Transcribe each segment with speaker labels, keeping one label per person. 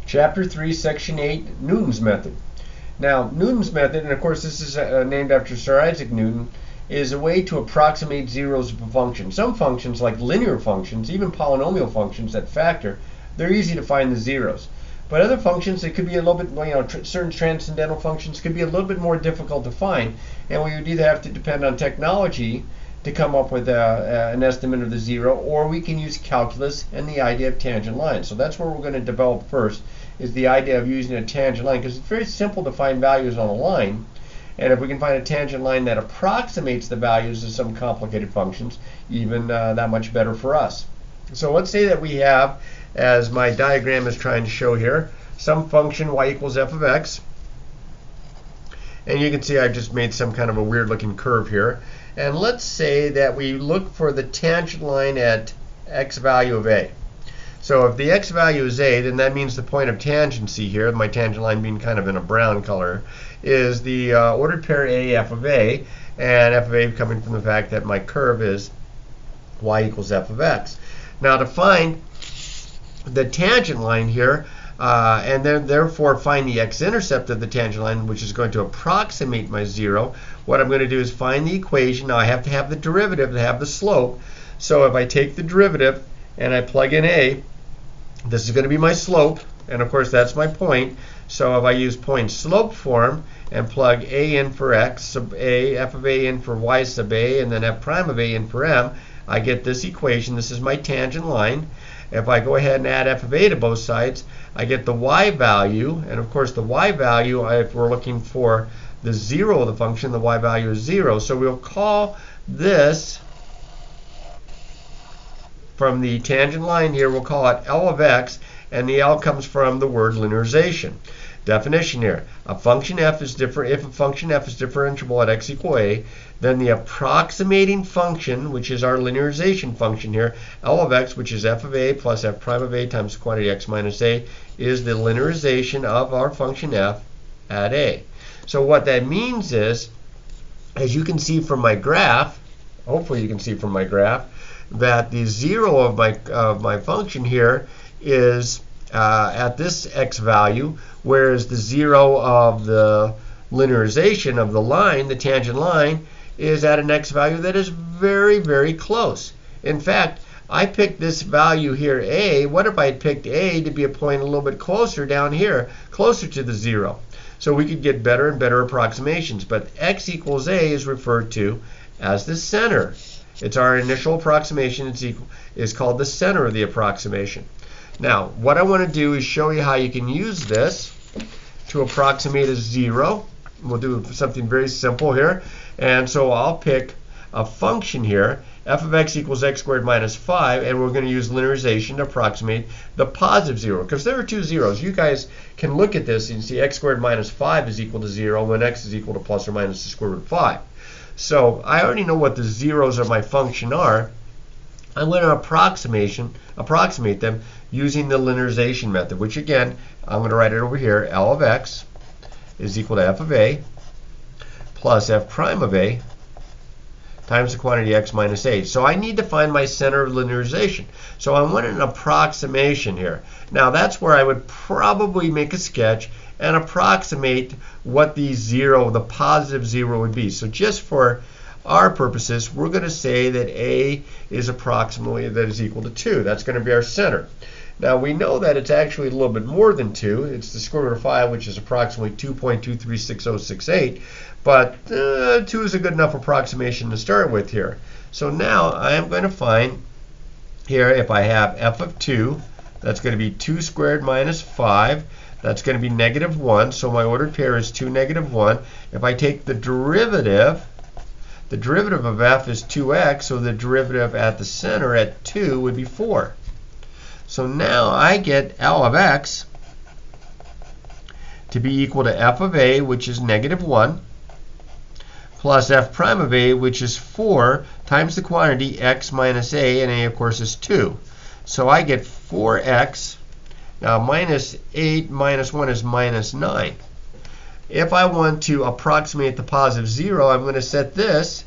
Speaker 1: Chapter 3, Section 8, Newton's Method. Now, Newton's method, and of course this is named after Sir Isaac Newton, is a way to approximate zeros of a function. Some functions, like linear functions, even polynomial functions that factor, they're easy to find the zeros. But other functions, it could be a little bit, certain transcendental functions could be a little bit more difficult to find, and we would either have to depend on technology to come up with an estimate of the zero, or we can use calculus and the idea of tangent lines. So that's what we're going to develop first, is the idea of using a tangent line, because it's very simple to find values on a line, and if we can find a tangent line that approximates the values of some complicated functions, even that much better for us. So let's say that we have, as my diagram is trying to show here, some function y equals f of x, and you can see I just made some kind of a weird looking curve here. And let's say that we look for the tangent line at x value of a. So if the x value is a, then that means the point of tangency here, my tangent line being kind of in a brown color, is the ordered pair a f of a, and f of a coming from the fact that my curve is y equals f of x. Now to find the tangent line here, and then therefore find the x-intercept of the tangent line, which is going to approximate my zero, what I'm going to do is find the equation. Now I have to have the derivative to have the slope. So if I take the derivative and I plug in a, this is going to be my slope, and of course that's my point. So if I use point slope form and plug a in for x sub a, f of a in for y sub a, and then f prime of a in for m, I get this equation. This is my tangent line. If I go ahead and add f of a to both sides, I get the y value, and of course the y value, if we're looking for the zero of the function, the y value is 0. So we'll call this, from the tangent line here, we'll call it L of x, and the L comes from the word linearization. Definition here: a function f is different if a function f is differentiable at x equal a, then the approximating function, which is our linearization function here, L of x, which is f of a plus f prime of a times the quantity x minus a, is the linearization of our function f at a. So what that means is, as you can see from my graph, hopefully you can see from my graph, that the zero of my function here is at this x value, whereas the zero of the linearization of the line, the tangent line, is at an x value that is very, very close. In fact, I picked this value here, a. What if I had picked a to be a point a little bit closer down here, closer to the zero? So we could get better and better approximations. But x equals a is referred to as the center. It's our initial approximation. It's called the center of the approximation. Now, what I want to do is show you how you can use this to approximate a zero. We'll do something very simple here. And so I'll pick a function here, f of x equals x squared minus 5, and we're going to use linearization to approximate the positive zero, because there are two zeros. You guys can look at this and see x squared minus 5 is equal to 0 when x is equal to plus or minus the square root of 5. So I already know what the zeros of my function are. I'm going to approximate them using the linearization method, which again, I'm going to write it over here. L of x is equal to f of a plus f prime of a times the quantity x minus a. So I need to find my center of linearization. So I want an approximation here. Now that's where I would probably make a sketch and approximate what the zero, the positive zero, would be. So just for our purposes, we're going to say that a is approximately, that is equal to 2. That's going to be our center. Now we know that it's actually a little bit more than 2. It's the square root of 5, which is approximately 2.236068. But 2 is a good enough approximation to start with here. So now I am going to find here, if I have f of 2, that's going to be 2 squared minus 5. That's going to be negative 1. So my ordered pair is 2, negative 1. If I take the derivative of f is 2x, so the derivative at the center at 2 would be 4. So now I get L of x to be equal to f of a, which is negative 1, plus f prime of a, which is 4, times the quantity x minus a, and a, of course, is 2. So I get 4x. Now, minus 8 minus 1 is minus 9. If I want to approximate the positive 0, I'm going to set this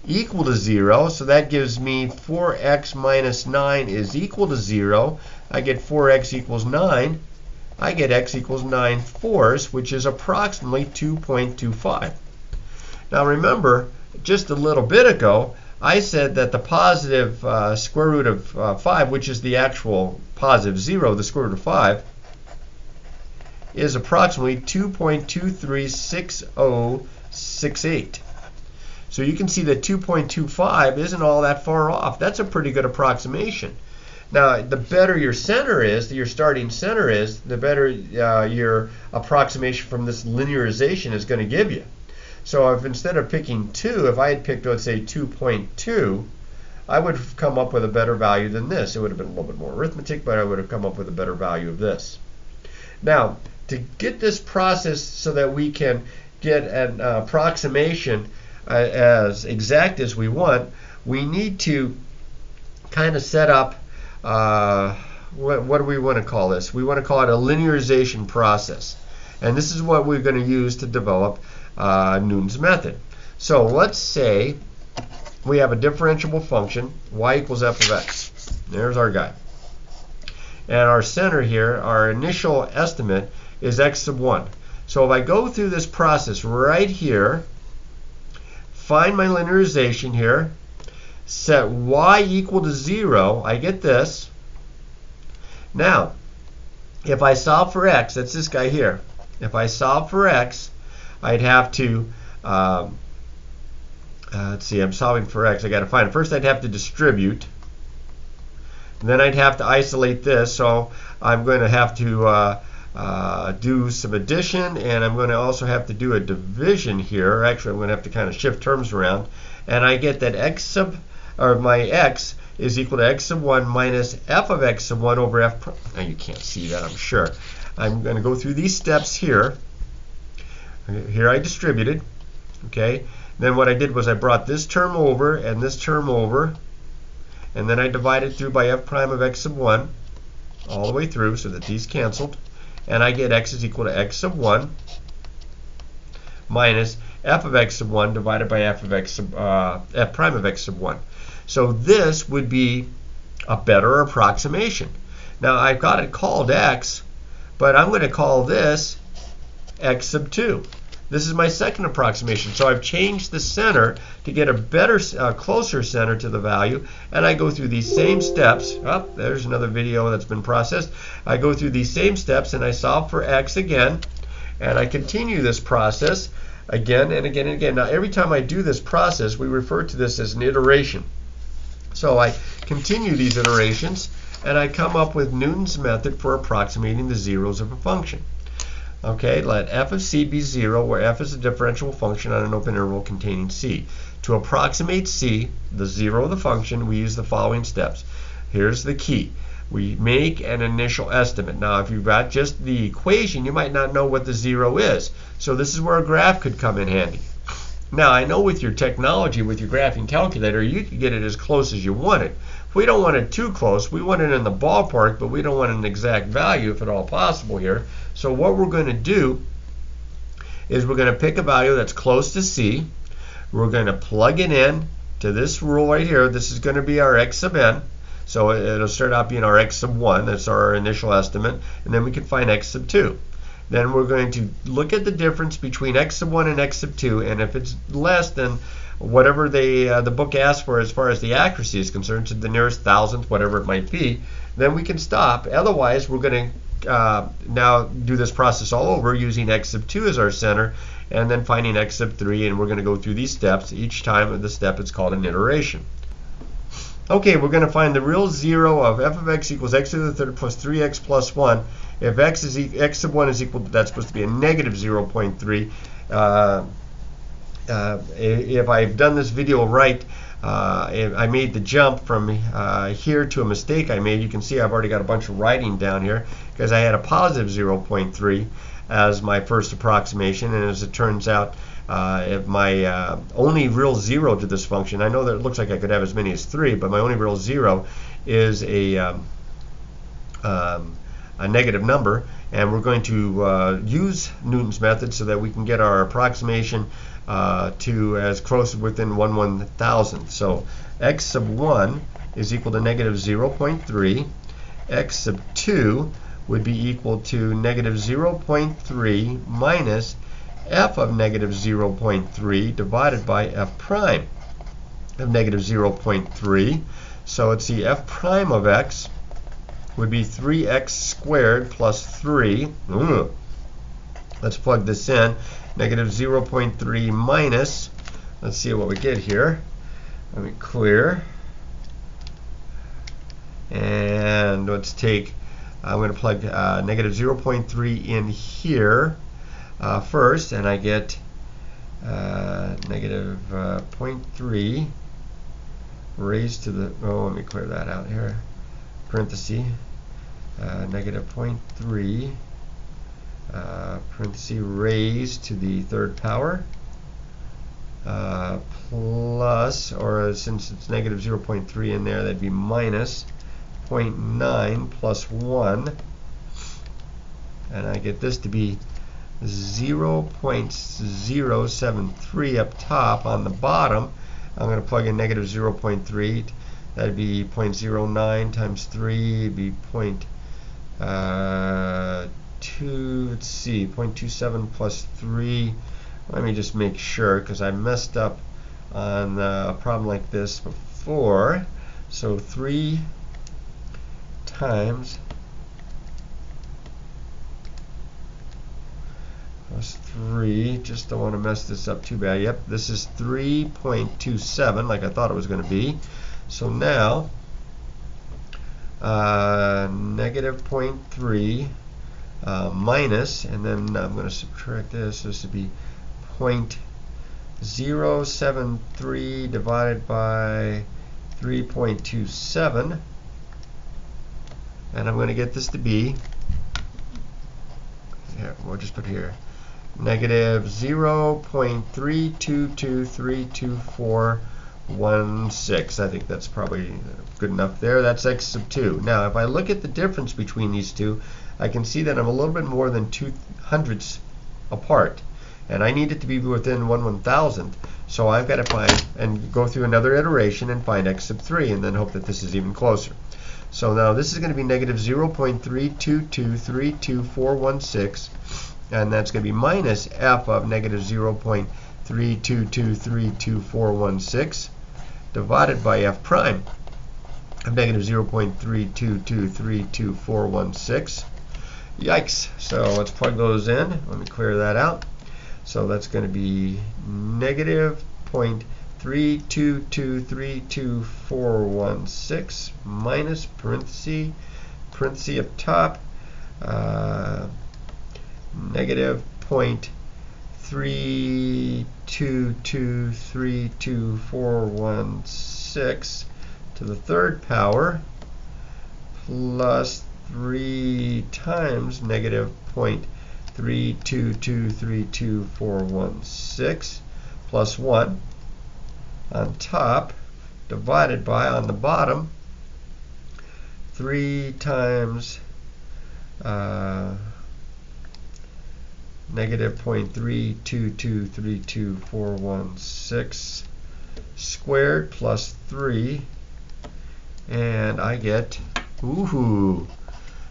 Speaker 1: equal to 0. So that gives me 4x minus 9 is equal to 0. I get 4x equals 9. I get x equals 9/4, which is approximately 2.25. Now remember, just a little bit ago, I said that the positive square root of 5, which is the actual positive 0, the square root of 5, is approximately 2.236068. So you can see that 2.25 isn't all that far off. That's a pretty good approximation. Now, the better your center is, your starting center is, the better your approximation from this linearization is going to give you. So if instead of picking 2, if I had picked, let's say, 2.2, I would have come up with a better value than this. It would have been a little bit more arithmetic, but I would have come up with a better value of this. Now, to get this process so that we can get an approximation as exact as we want, we need to kind of set up, what do we want to call this? We want to call it a linearization process. And this is what we're going to use to develop Newton's method. So let's say we have a differentiable function, y equals f of x. There's our guy. And our center here, our initial estimate, is x sub 1. So if I go through this process right here, find my linearization here, set y equal to 0, I get this. Now, if I solve for x, that's this guy here. If I solve for x, I'd have to, let's see, I'm solving for x. I got to find it. First, I'd have to distribute. And then I'd have to isolate this. So I'm going to have to do some addition, and I'm going to also have to do a division here. Actually, I'm going to have to kind of shift terms around. And I get that my x is equal to x sub 1 minus f of x sub 1 over f prime. Now you can't see that, I'm sure. I'm going to go through these steps here. Here I distributed. Okay. Then what I did was I brought this term over and this term over, and then I divided through by f prime of x sub 1 all the way through so that these canceled. And I get x is equal to x sub 1 minus f of x sub 1 divided by f prime of x sub 1. So this would be a better approximation. Now I've got it called x, but I'm going to call this x sub 2. This is my second approximation. So I've changed the center to get a better, closer center to the value, and I go through these same steps. Oh, there's another video that's been processed. I go through these same steps and I solve for x again, and I continue this process again and again and again. Now every time I do this process, we refer to this as an iteration. So I continue these iterations, and I come up with Newton's method for approximating the zeros of a function. Okay, let f of c be 0, where f is a differentiable function on an open interval containing c. To approximate c, the 0 of the function, we use the following steps. Here's the key. We make an initial estimate. Now, if you've got just the equation, you might not know what the 0 is. So this is where a graph could come in handy. Now, I know with your technology, with your graphing calculator, you can get it as close as you want it. If we don't want it too close, we want it in the ballpark, but we don't want an exact value if at all possible here. So what we're going to do is we're going to pick a value that's close to c. We're going to plug it in to this rule right here. This is going to be our x sub n. So it'll start out being our x sub 1. That's our initial estimate. And then we can find x sub 2. Then we're going to look at the difference between x sub 1 and x sub 2. And if it's less than whatever the book asks for as far as the accuracy is concerned, to the nearest thousandth, whatever it might be, then we can stop. Otherwise, we're going to now do this process all over using x sub 2 as our center, and then finding x sub 3, and we're going to go through these steps. Each time of the step, it's called an iteration. Okay, we're going to find the real 0 of f of x equals x to the third plus 3x plus 1. If x sub 1 is equal to, that's supposed to be a negative 0.3. If I've done this video right, I made the jump from here to a mistake I made. You can see I've already got a bunch of writing down here because I had a positive 0.3 as my first approximation, and as it turns out, if my only real 0 to this function, I know that it looks like I could have as many as 3, but my only real 0 is a a negative number, and we're going to use Newton's method so that we can get our approximation to as close within 1/1000. So x sub 1 is equal to negative 0.3. X sub 2 would be equal to negative 0.3 minus f of negative 0.3 divided by f prime of negative 0.3. So let's see, f prime of x would be 3x squared plus 3. Let's plug this in. Negative 0.3 minus, let's see what we get here. Let me clear. And let's take, I'm going to plug negative 0.3 in here first, and I get negative 0.3 raised to the, oh, let me clear that out here, parenthesis, negative 0.3, parenthesis, raised to the third power, plus, or since it's negative 0.3 in there, that'd be minus 0.9 plus 1, and I get this to be 0.073 up top. On the bottom, I'm going to plug in negative 0.3. That'd be 0.09 times 3. It'd be 0.27 plus 3. Let me just make sure, because I messed up on a problem like this before. So 3 times plus 3, just don't want to mess this up too bad. Yep, this is 3.27, like I thought it was going to be. So now, negative 0.3 minus, and then I'm going to subtract this. This would be 0.073 divided by 3.27, and I'm going to get this to be, here, we'll just put here, negative 0.322322416. I think that's probably good enough there. That's x sub 2. Now, if I look at the difference between these two, I can see that I'm a little bit more than 2/100ths apart, and I need it to be within 1/1000. So I've got to find and go through another iteration and find x sub 3, and then hope that this is even closer. So now this is going to be negative 0.322322416, and that's going to be minus f of negative 0.322322416 divided by f prime of negative 0.322322416. Yikes. So let's plug those in. Let me clear that out. So that's going to be negative 0.322322416 minus parenthesis up top, negative 0.322322416 to the third power plus 3 times negative 0.322322416 plus 1 on top divided by, on the bottom, 3 times negative 0.322322416 squared plus 3, and I get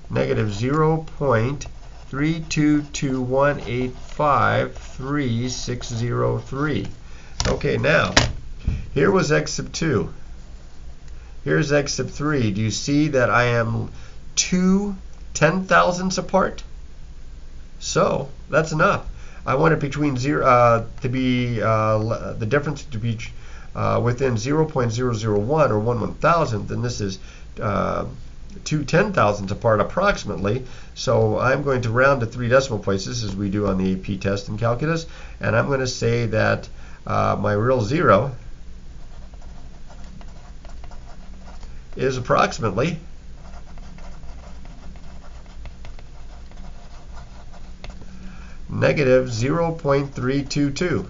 Speaker 1: negative 0.32218533603. Okay, now here was x sub 2. Here's x sub 3. Do you see that I am 2/10,000ths apart? So that's enough. I want it between zero to be the difference to be within 0.001 or 1/1000th, and this is 2/10,000ths apart approximately. So I'm going to round to 3 decimal places as we do on the AP test in calculus, and I'm going to say that my real zero is approximately negative 0.322.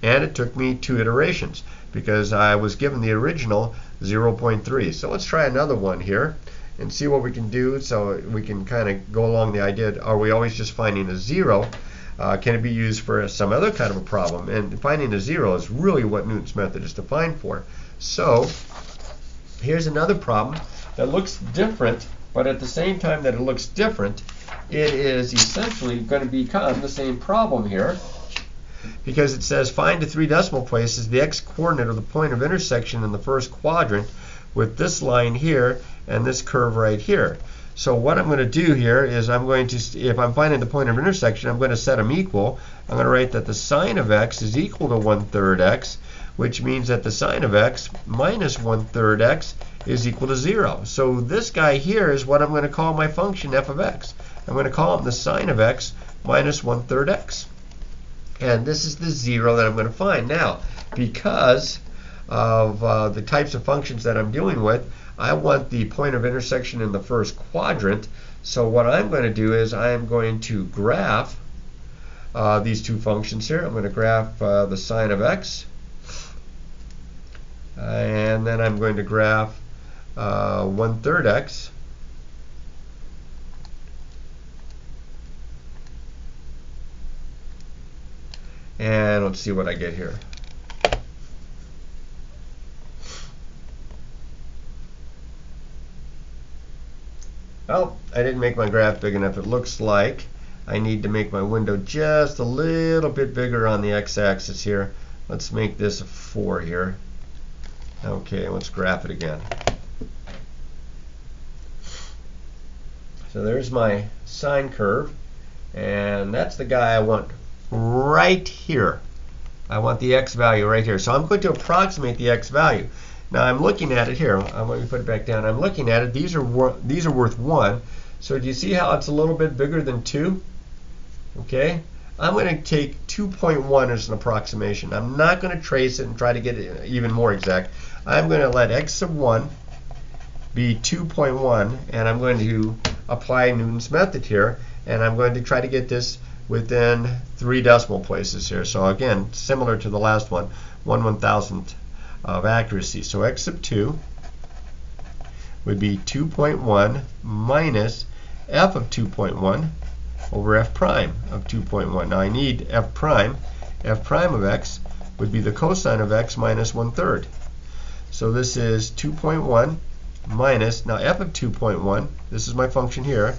Speaker 1: And it took me 2 iterations because I was given the original 0.3. So let's try another one here. and see what we can do, so we can kind of go along the idea, are we always just finding a zero? Can it be used for some other kind of a problem? And finding a zero is really what Newton's method is defined for. So here's another problem that looks different, but at the same time that it looks different, it is essentially going to become the same problem here, because it says find the 3 decimal places the x-coordinate of the point of intersection in the first quadrant with this line here and this curve right here. So what I'm going to do here is I'm going to, if I'm finding the point of intersection, I'm going to set them equal. I'm going to write that the sine of x is equal to 1/3 x, which means that the sine of x minus 1/3 x is equal to 0. So this guy here is what I'm going to call my function f of x. I'm going to call him the sine of x minus 1/3 x. And this is the 0 that I'm going to find. Now, because of the types of functions that I'm dealing with, I want the point of intersection in the first quadrant. So what I'm going to do is I am going to graph these two functions here. I'm going to graph the sine of x, and then I'm going to graph 1/3 x, and let's see what I get here. Well, I didn't make my graph big enough. It looks like I need to make my window just a little bit bigger on the x-axis here. Let's make this a 4 here. Okay, let's graph it again. So there's my sine curve, and that's the guy I want right here. I want the x value right here. So I'm going to approximate the x value. Now I'm looking at it here. Let me put it back down. I'm looking at it. These are worth 1. So do you see how it's a little bit bigger than 2? Okay. I'm going to take 2.1 as an approximation. I'm not going to trace it and try to get it even more exact. I'm going to let x sub 1 be 2.1, and I'm going to apply Newton's method here, and I'm going to try to get this within 3 decimal places here. So again, similar to the last one, 1/1000th of accuracy. So x sub 2 would be 2.1 minus f of 2.1 over f prime of 2.1. Now I need f prime. F prime of x would be the cosine of x minus 1/3. So this is 2.1 minus, now f of 2.1, this is my function here,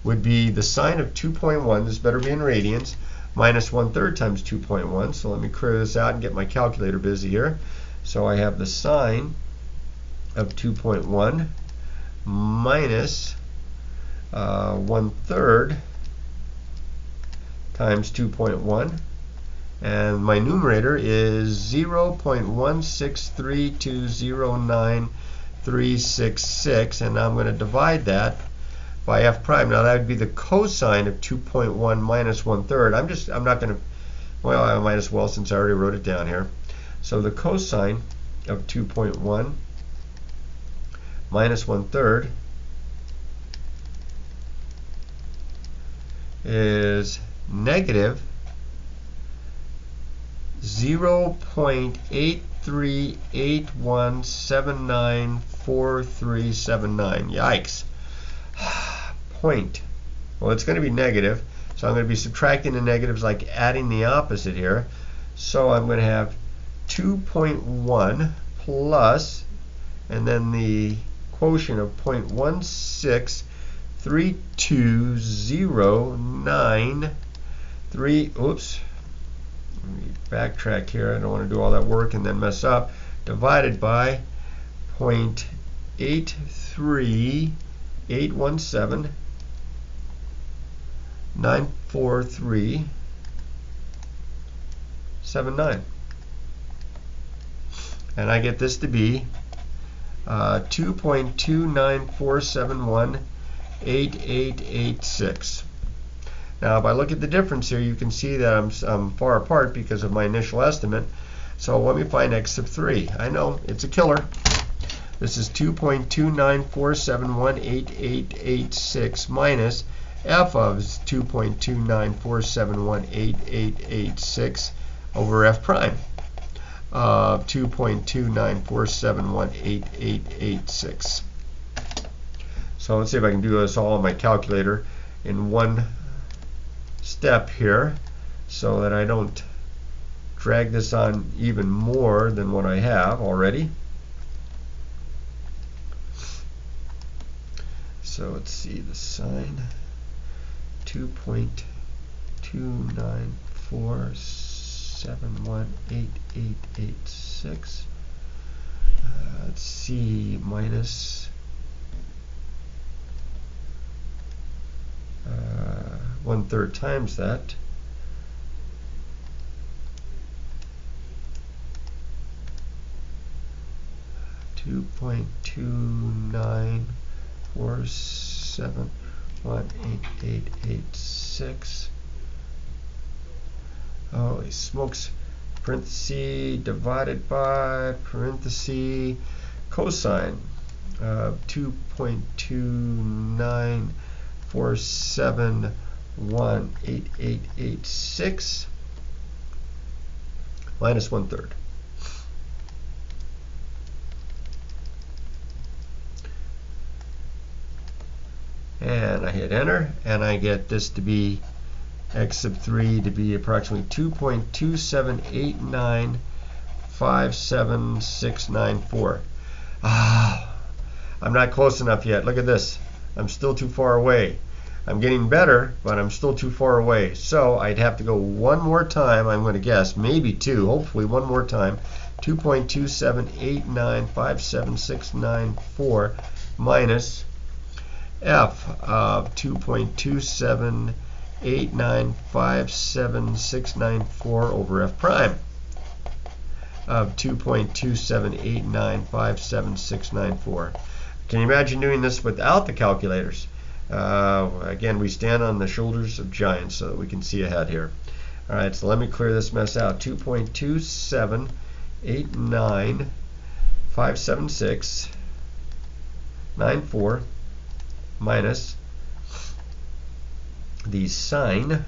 Speaker 1: would be the sine of 2.1, this better be in radians, minus 1/3 times 2.1. So let me clear this out and get my calculator busy here. So I have the sine of 2.1 minus 1/3 times 2.1, and my numerator is 0.163209366, and I'm going to divide that by f prime. Now that would be the cosine of 2.1 minus 1/3. I'm not going to, well, I might as well since I already wrote it down here. So the cosine of 2.1 minus 1/3 is negative 0.8381794379. Yikes. Point. Well, it's going to be negative, so I'm going to be subtracting the negatives like adding the opposite here. So I'm going to have 2.1 plus, and then the quotient of 0.16320993, oops, let me backtrack here, I don't want to do all that work and then mess up, divided by 0.83817.94379. And I get this to be 2.294718886. Now if I look at the difference here, you can see that I'm far apart because of my initial estimate. So let me find x sub 3. I know, it's a killer. This is 2.294718886 minus f of 2.294718886 over f prime of 2.294718886. So let's see if I can do this all on my calculator in one step here so that I don't drag this on even more than what I have already. So let's see, the sine 2.294718886. Let's see, minus 1/3 times that. $2.29471886. Holy smokes. Parenthesis divided by parenthesis cosine of 2.29471886 minus 1/3. And I hit enter, and I get this to be x sub 3 to be approximately 2.2789579694. I'm not close enough yet. Look at this. I'm still too far away. I'm getting better, but I'm still too far away. So I'd have to go one more time, I'm going to guess, maybe two, hopefully one more time. 2.2789579694 minus f of 2.2789579694 over f prime of 2.2789579694. Can you imagine doing this without the calculators? Again, we stand on the shoulders of giants so that we can see ahead here. All right, so let me clear this mess out. 2.2789579694 minus the sine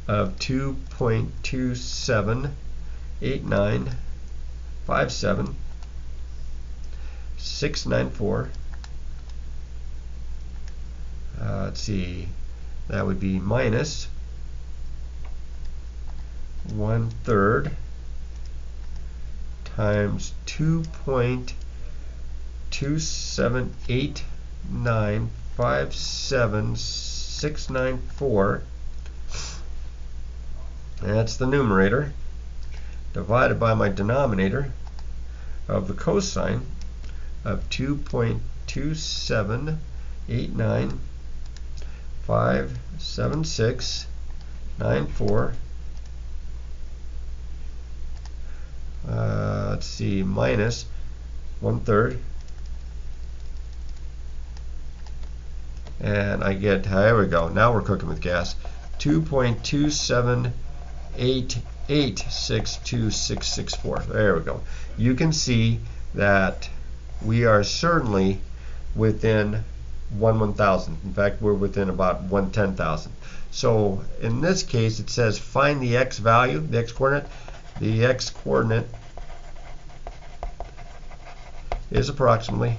Speaker 1: of 2.2789579694. Let's see, that would be minus 1/3 times 2.2789579694. That's the numerator, divided by my denominator of the cosine of 2.2789579694. Let's see, minus 1/3. And I get, there we go, now we're cooking with gas, 2.2788626664. There we go. You can see that we are certainly within 1/1000. In fact, we're within about 1/10,000. So in this case, it says find the x value, the x coordinate. The x coordinate is approximately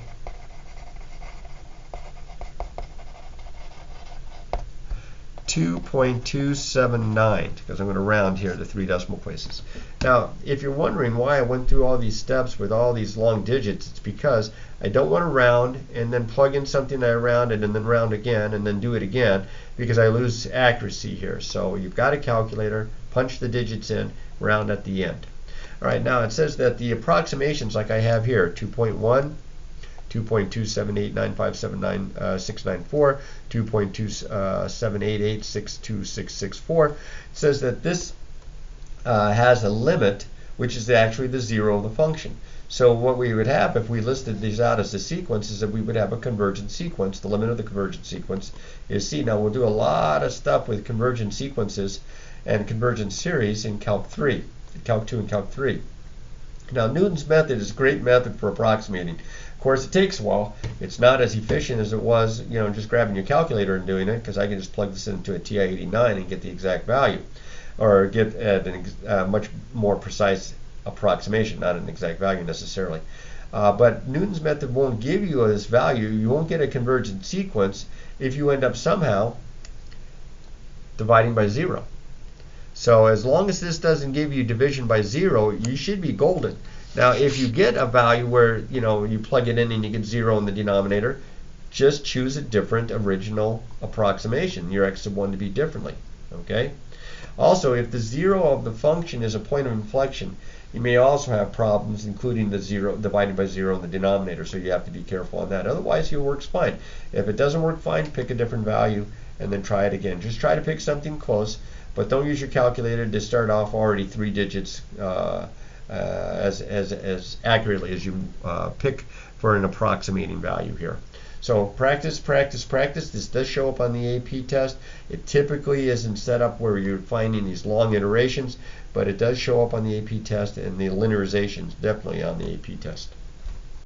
Speaker 1: 2.279, because I'm going to round here to 3 decimal places. Now, if you're wondering why I went through all these steps with all these long digits, it's because I don't want to round and then plug in something that I rounded and then round again and then do it again, because I lose accuracy here. So you've got a calculator, punch the digits in, round at the end. All right, now it says that the approximations, like I have here, 2.1, 2.27895799694, 2.278862664. It says that this has a limit, which is actually the zero of the function. So what we would have if we listed these out as a sequence is that we would have a convergent sequence. The limit of the convergent sequence is C. Now we'll do a lot of stuff with convergent sequences and convergent series in Calc 3, Calc 2 and Calc 3. Now Newton's method is a great method for approximating. Of course, it takes a while. It's not as efficient as it was, just grabbing your calculator and doing it, because I can just plug this into a TI-89 and get the exact value, or get a much more precise approximation, not an exact value necessarily. But Newton's method won't give you this value. You won't get a convergent sequence if you end up somehow dividing by 0. So as long as this doesn't give you division by 0, you should be golden. Now if you get a value where you plug it in and you get 0 in the denominator, just choose a different original approximation, your x sub 1 to be differently. Okay? Also, if the 0 of the function is a point of inflection, you may also have problems including the 0 divided by 0 in the denominator, so you have to be careful on that. Otherwise, it works fine. If it doesn't work fine, pick a different value and then try it again. Just try to pick something close, but don't use your calculator to start off already 3 digits as accurately as you pick for an approximating value here. So practice, practice, practice. This does show up on the AP test. It typically isn't set up where you're finding these long iterations, but it does show up on the AP test, and the linearization is definitely on the AP test.